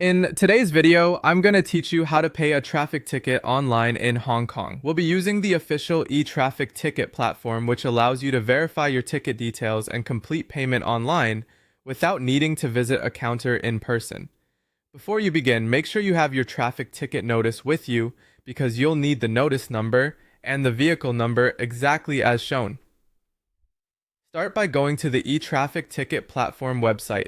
In today's video, I'm going to teach you how to pay a traffic ticket online in Hong Kong. We'll be using the official e-traffic ticket platform, which allows you to verify your ticket details and complete payment online without needing to visit a counter in person. Before you begin, make sure you have your traffic ticket notice with you because you'll need the notice number and the vehicle number exactly as shown. Start by going to the e-traffic ticket platform website.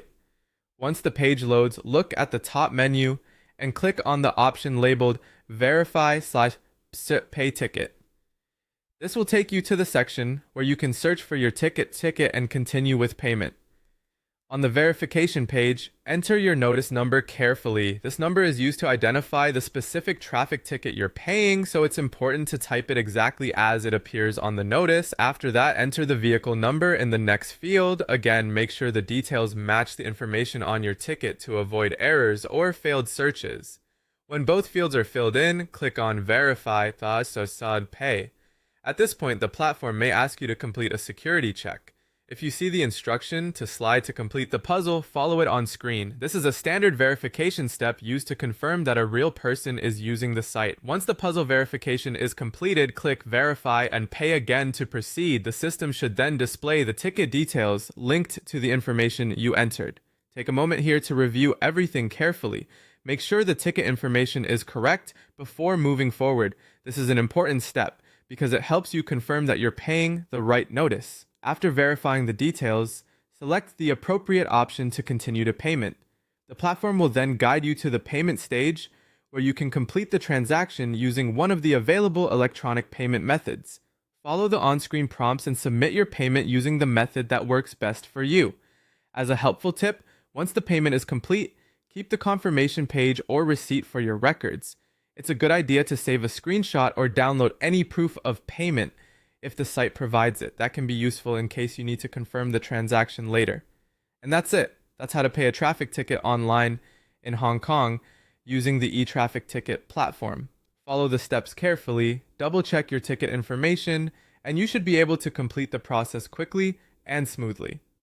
Once the page loads, look at the top menu and click on the option labeled Verify/Pay Ticket. This will take you to the section where you can search for your ticket and continue with payment. On the verification page, enter your notice number carefully. This number is used to identify the specific traffic ticket you're paying, so it's important to type it exactly as it appears on the notice. After that, enter the vehicle number in the next field. Again, make sure the details match the information on your ticket to avoid errors or failed searches. When both fields are filled in, click on Verify Pay. At this point, the platform may ask you to complete a security check. If you see the instruction to slide to complete the puzzle, follow it on screen. This is a standard verification step used to confirm that a real person is using the site. Once the puzzle verification is completed, click Verify and Pay again to proceed. The system should then display the ticket details linked to the information you entered. Take a moment here to review everything carefully. Make sure the ticket information is correct before moving forward. This is an important step because it helps you confirm that you're paying the right notice. After verifying the details, select the appropriate option to continue to payment. The platform will then guide you to the payment stage where you can complete the transaction using one of the available electronic payment methods. Follow the on-screen prompts and submit your payment using the method that works best for you. As a helpful tip, once the payment is complete, keep the confirmation page or receipt for your records. It's a good idea to save a screenshot or download any proof of payment if the site provides it. That can be useful in case you need to confirm the transaction later. And that's it. That's how to pay a traffic ticket online in Hong Kong using the e-traffic ticket platform. Follow the steps carefully, double check your ticket information, and you should be able to complete the process quickly and smoothly.